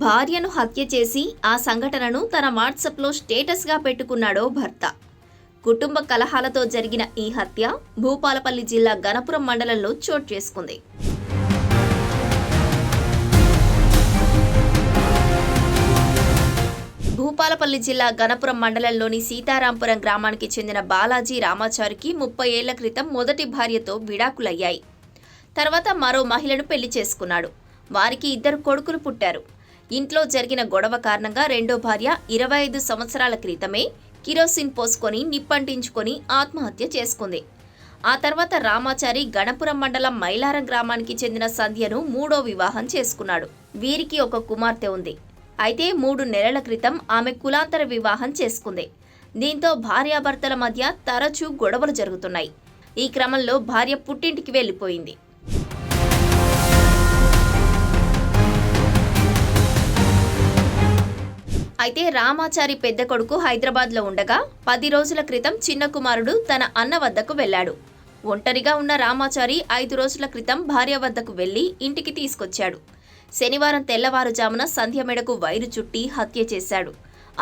భార్యను హత్య చేసి ఆ సంఘటనను తన వాట్సాప్లో స్టేటస్గా పెట్టుకున్నాడో భర్త. కుటుంబ కలహాలతో జరిగిన ఈ హత్య భూపాలపల్లి జిల్లా గణపురం మండలంలో చోటు చేసుకుంది. భూపాలపల్లి జిల్లా గణపురం మండలంలోని సీతారాంపురం గ్రామానికి చెందిన బాలాజీ రామాచారికి 30 ఏళ్ల క్రితం మొదటి భార్యతో విడాకులయ్యాయి. తర్వాత మరో మహిళను పెళ్లి చేసుకున్నాడు. వారికి 2 కొడుకులు పుట్టారు. ఇంట్లో జరిగిన గొడవ కారణంగా రెండో భార్య 25 సంవత్సరాల క్రితమే కిరోసిన్ పోసుకొని నిప్పంటించుకొని ఆత్మహత్య చేసుకుంది. ఆ తర్వాత రామాచారి గణపురం మండలం మైలారం గ్రామానికి చెందిన సంధ్యను మూడో వివాహం చేసుకున్నాడు. వీరికి ఒక కుమార్తె ఉంది. అయితే 3 నెలల క్రితం ఆమె కులాంతర వివాహం చేసుకుంది. దీంతో భార్యాభర్తల మధ్య తరచూ గొడవలు జరుగుతున్నాయి. ఈ క్రమంలో భార్య పుట్టింటికి వెళ్లిపోయింది. అయితే రామాచారి పెద్ద కొడుకు హైదరాబాద్లో ఉండగా 10 రోజుల క్రితం చిన్న కుమారుడు తన అన్న వద్దకు వెళ్లాడు. ఒంటరిగా ఉన్న రామాచారి 5 రోజుల క్రితం భార్య వద్దకు వెళ్లి ఇంటికి తీసుకొచ్చాడు. శనివారం తెల్లవారుజామున సంధ్య మెడకు వైరు చుట్టి హత్య చేశాడు.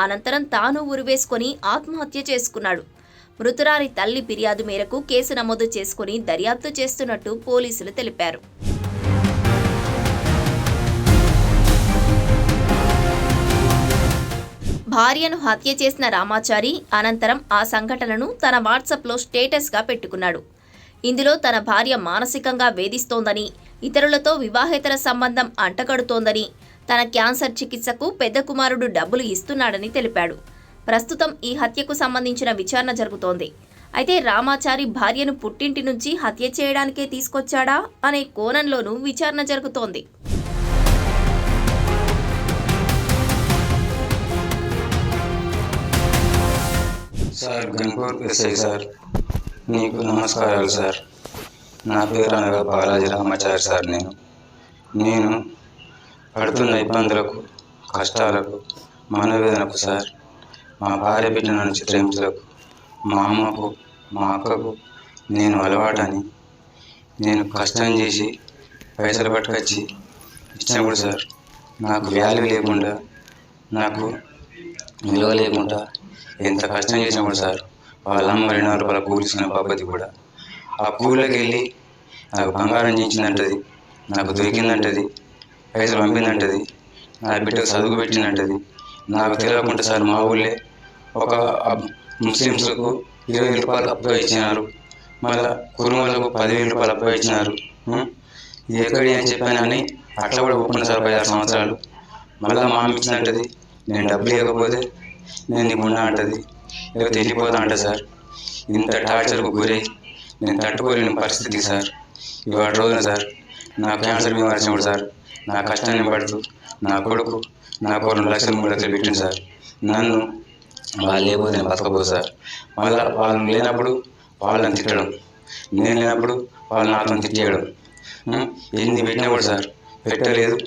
అనంతరం తాను ఉరివేసుకొని ఆత్మహత్య చేసుకున్నాడు. మృతురాలి తల్లి ఫిర్యాదు మేరకు కేసు నమోదు చేసుకుని దర్యాప్తు చేస్తున్నట్టు పోలీసులు తెలిపారు. భార్యను హత్య చేసిన రామాచారి అనంతరం ఆ సంఘటనను తన వాట్సాప్లో స్టేటస్గా పెట్టుకున్నాడు. ఇందులో తన భార్య మానసికంగా వేధిస్తోందని, ఇతరులతో వివాహేతర సంబంధం అంటగడుతోందని, తన క్యాన్సర్ చికిత్సకు పెద్ద కుమారుడు డబ్బులు ఇస్తున్నాడని తెలిపాడు. ప్రస్తుతం ఈ హత్యకు సంబంధించిన విచారణ జరుగుతోంది. అయితే రామాచారి భార్యను పుట్టింటి నుంచి హత్య చేయడానికే తీసుకొచ్చాడా అనే కోణంలోనూ విచారణ జరుగుతోంది. సార్ గన్పూర్ ఎస్ఐ సార్, నీకు నమస్కారాలు సార్. నా పేరు అనగా బాలాజీ రామాచారి సార్. నేను పడుతున్న ఇబ్బందులకు, కష్టాలకు, మనోవేదనకు సార్, మా భార్య బిడ్డలను చిత్రహింసలకు, మా అమ్మకు, మా అక్కకు నేను అలవాటని, నేను కష్టం చేసి పైసలు పట్టుకొచ్చి ఇచ్చినప్పుడు సార్ నాకు వాల్యూ లేకుండా, నాకు విలువ లేకుండా ఎంత కష్టం చేసినప్పుడు సార్ వాళ్ళ అమ్మ 200 రూపాయల కూలి ఇచ్చిన బాపతి కూడా ఆ కూలికి వెళ్ళి నాకు బంగారం చేయించిందంటది, నాకు దొరికిందంటది, పైసలు పంపిందంటది, నా బిడ్డకు చదువు పెట్టిందంటది. నాకు తెలియకుండా సార్ మా ఊళ్ళే ఒక ముస్లిమ్స్కు 20,000 రూపాయలు అప్పుగా ఇచ్చినారు, మళ్ళీ కుటుంబాలకు 10,000 రూపాయలు అప్పుగా ఇచ్చినారు. ఇది ఎక్కడి అని చెప్పానని అట్లా కూడా ఒప్పుకున్నా సార్ 5-6 సంవత్సరాలు. మళ్ళీ మా అమ్మ ఇచ్చిందంటది, నేను డబ్బులు ఇవ్వకపోతే నేను నీకు ఉన్నా అంటది, లేకపోతే వెళ్ళిపోతా అంట సార్. ఇంత టార్చర్కు గురై నేను తట్టుకోలేని పరిస్థితి సార్. ఇవాళ రోజున సార్ నా క్యాన్సర్ బీమా వచ్చినప్పుడు సార్ నా కష్టాన్ని పడుతూ నా కొడుకు నాకు 2 లక్షలు 3 లక్షలు పెట్టింది సార్. నన్ను వాళ్ళు లేకపోతే నేను బతకపోదు సార్. మళ్ళీ వాళ్ళు లేనప్పుడు వాళ్ళని తిట్టడం, నేను లేనప్పుడు వాళ్ళు నాతో తిట్టేయడం, ఎన్ని పెట్టినా కూడా సార్ పెట్టలేదు.